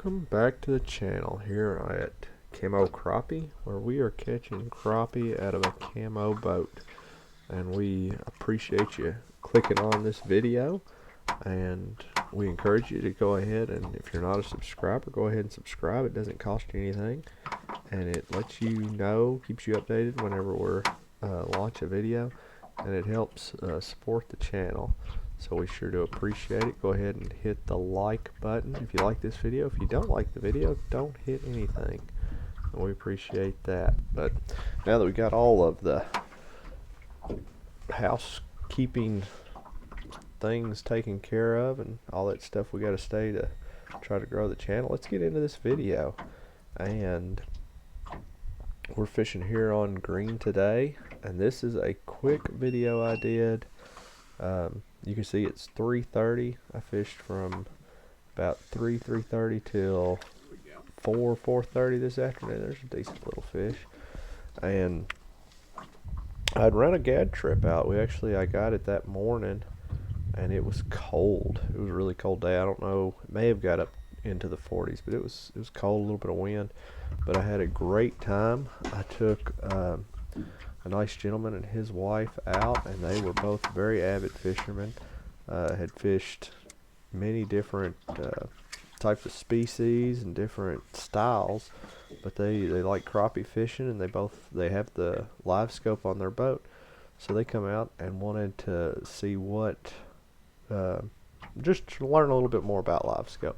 Welcome back to the channel here at Camo Crappie, where we are catching crappie out of a camo boat. And we appreciate you clicking on this video, and we encourage you to go ahead, and if you're not a subscriber, go ahead and subscribe. It doesn't cost you anything, and it lets you know, keeps you updated whenever we're launch a video, and it helps support the channel. So we sure do appreciate it. Go ahead and hit the like button if you like this video. If you don't like the video, don't hit anything. And we appreciate that. But now that we got all of the housekeeping things taken care of and all that stuff we got to stay to try to grow the channel, let's get into this video. And we're fishing here on green today, and this is a quick video I did. You can see it's 3:30. I fished from about 3:30 till 4:30 this afternoon. There's a decent little fish, and I'd run a gad trip out. I got it that morning, and it was cold. It was a really cold day. I don't know, it may have got up into the 40s, but it was cold, a little bit of wind, but I had a great time. I took a nice gentleman and his wife out, and they were both very avid fishermen. Had fished many different types of species and different styles, but they like crappie fishing, and they have the Livescope on their boat, so they come out and wanted to see what just to learn a little bit more about Livescope.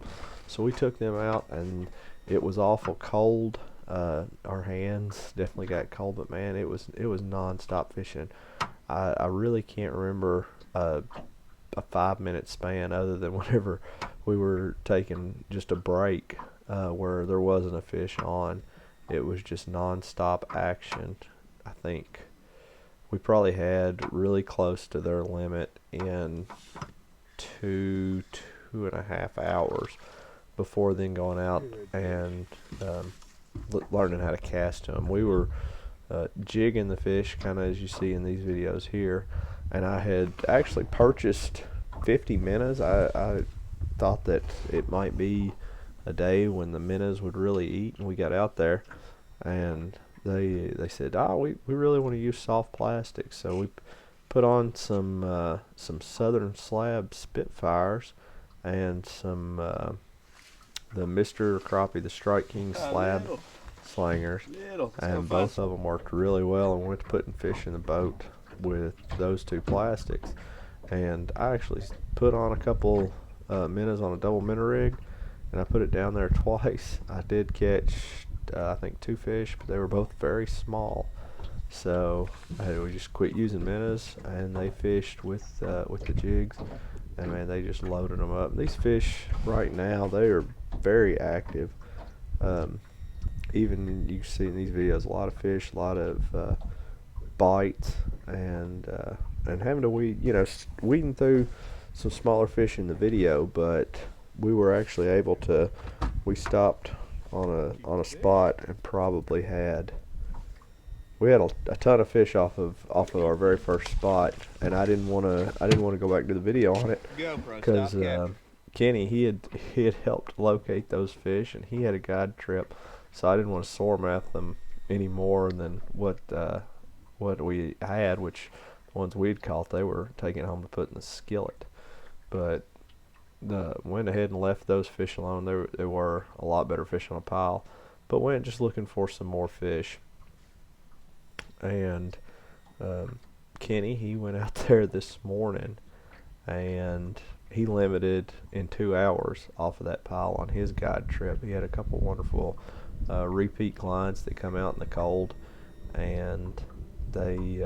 So we took them out, and it was awful cold. Our hands definitely got cold, but man, it was non-stop fishing. I really can't remember a 5-minute span other than whenever we were taking just a break where there wasn't a fish on. It was just non-stop action. I think we probably had really close to their limit in two and a half hours before then going out and learning how to cast them. We were jigging the fish, kind of as you see in these videos here, and I had actually purchased 50 minnows. I thought that it might be a day when the minnows would really eat, and we got out there, and they said, we really want to use soft plastic, so we put on some Southern Slab Spitfires and some the Mr. Crappie, the Strike King Slab Slangers, and both of them worked really well, and we went to putting fish in the boat with those two plastics. And I actually put on a couple minnows on a double minnow rig, and I put it down there twice. I did catch I think 2 fish, but they were both very small, so we just quit using minnows, and they fished with the jigs, and man, they just loaded them up. These fish right now, they are very active. Even you can see in these videos, a lot of fish, a lot of bites, and having to weeding through some smaller fish in the video, but we were actually able to. We stopped on a spot and probably had a ton of fish off of our very first spot, and I didn't want to go back to the video on it because Kenny he had helped locate those fish, and he had a guide trip, so I didn't want to sore mouth them any more than what we had, which the ones we'd caught, they were taking home to put in the skillet. But went ahead and left those fish alone. There were a lot better fish on a pile, but went just looking for some more fish. And Kenny, he went out there this morning, and he limited in 2 hours off of that pile on his guide trip. He had a couple wonderful repeat clients that come out in the cold, and they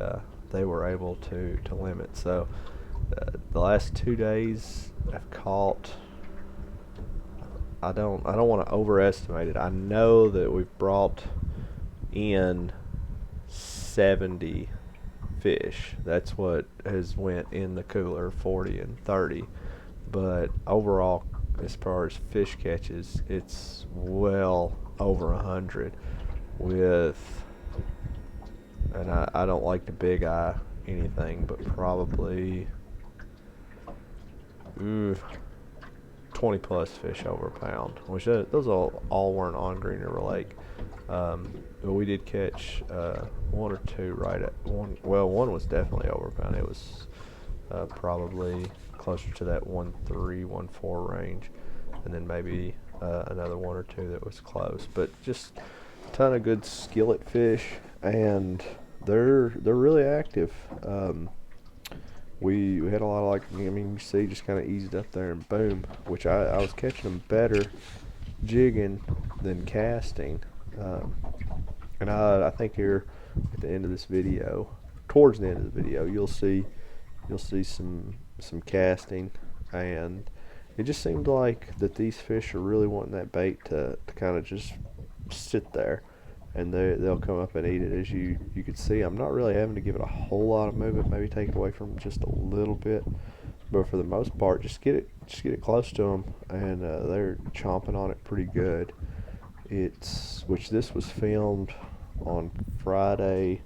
were able to limit. So the last 2 days I've caught, I don't want to overestimate it. I know that we've brought in 70 fish. That's what has went in the cooler, 40 and 30. But overall, as far as fish catches, it's well over 100 with, and I don't like to big eye anything, but probably 20 plus fish over a pound, which those all weren't on Green River Lake. But we did catch one or two right at one. Well, one was definitely over a pound. It was probably closer to that 1.3, 1.4 range, and then maybe another one or two that was close. But just a ton of good skillet fish, and they're really active. We had a lot of, like, I mean, you see, just kind of eased up there and boom, which I was catching them better jigging than casting. And I think here at the end of this video, towards the end of the video, you'll see some casting, and it just seemed like that these fish are really wanting that bait to kind of just sit there, and they'll come up and eat it. As you can see, I'm not really having to give it a whole lot of movement, maybe take it away from them just a little bit, but for the most part, just get it close to them, and they're chomping on it pretty good. Which this was filmed on Friday,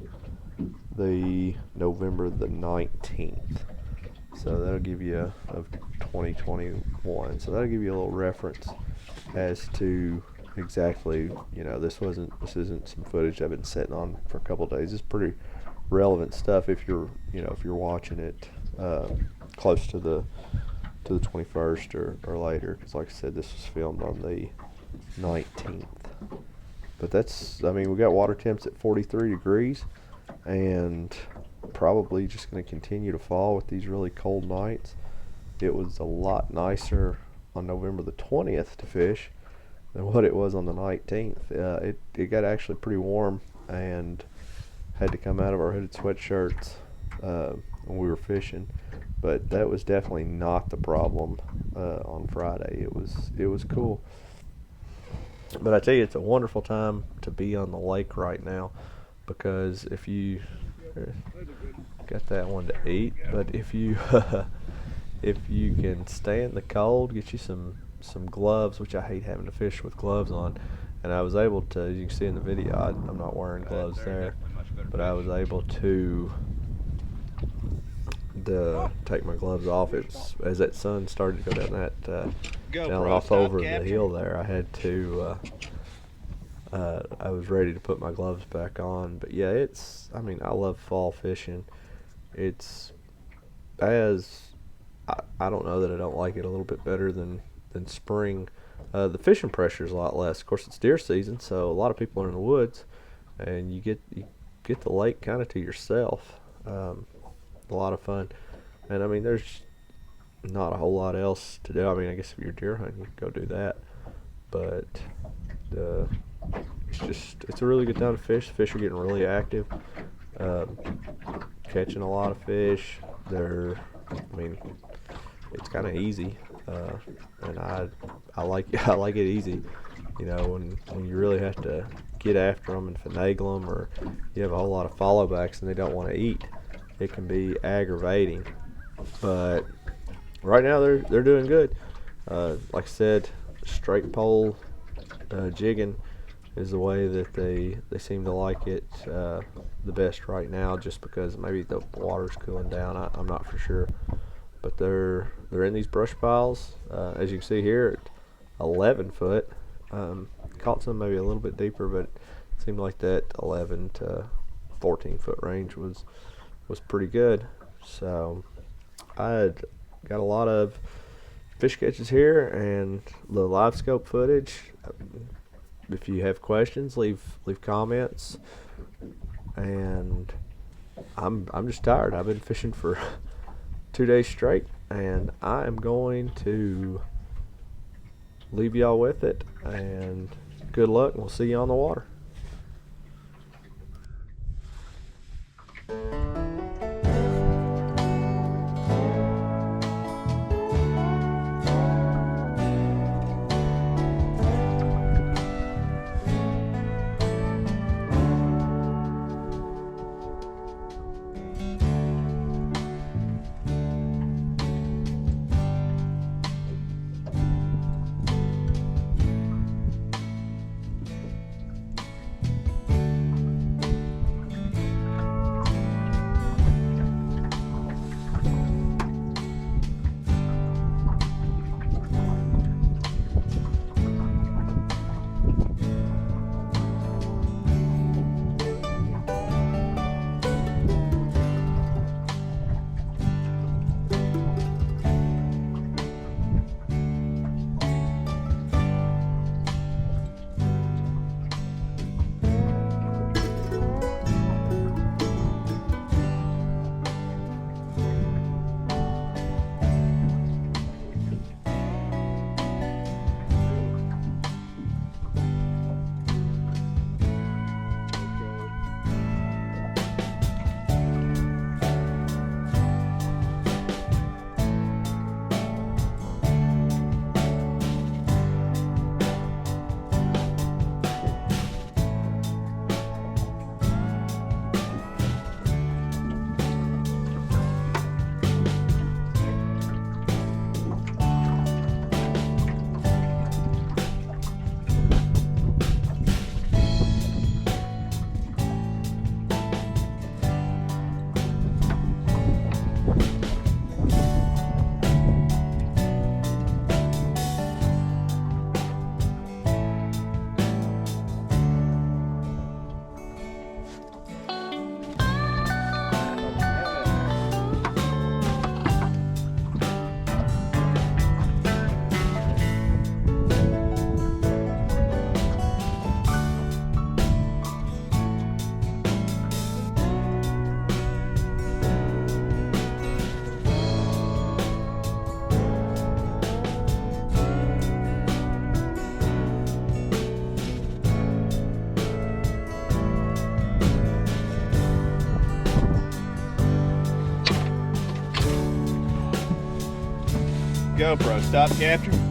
the November the 19th. So that'll give you of 2021. So that'll give you a little reference as to exactly, this isn't some footage I've been sitting on for a couple of days. It's pretty relevant stuff if you're watching it close to the 21st or later, because like I said, this was filmed on the 19th. But we got water temps at 43 degrees, and probably just going to continue to fall with these really cold nights. It was a lot nicer on November the 20th to fish than what it was on the 19th. It got actually pretty warm, and had to come out of our hooded sweatshirts when we were fishing. But that was definitely not the problem on Friday. It was cool. But I tell you, it's a wonderful time to be on the lake right now, because if you got that one to eat, but if you can stand the cold, get you some gloves, which I hate having to fish with gloves on, and I was able to, as you can see in the video, I'm not wearing gloves there, but I was able to take my gloves off. As that sun started to go down that down off over the hill there, I had to I was ready to put my gloves back on. But yeah, I love fall fishing. I don't know that I don't like it a little bit better than spring. The fishing pressure is a lot less. Of course, it's deer season, so a lot of people are in the woods, and you get the lake kind of to yourself. A lot of fun, and there's not a whole lot else to do. I guess if you're deer hunting, you can go do that, but it's a really good time to fish. The fish are getting really active, catching a lot of fish. It's kind of easy, and I like it easy. When you really have to get after them and finagle them, or you have a whole lot of followbacks and they don't want to eat, it can be aggravating. But right now they're doing good. Like I said, straight pole jigging is the way that they seem to like it the best right now, just because maybe the water's cooling down. I'm not for sure, but they're in these brush piles, as you can see here, at 11 foot. Caught some maybe a little bit deeper, but it seemed like that 11 to 14 foot range was pretty good. So I got a lot of fish catches here and the Livescope footage. If you have questions, leave comments. And I'm just tired. I've been fishing for 2 days straight, and I am going to leave y'all with it, and good luck, and we'll see you on the water. GoPro. Stop capture.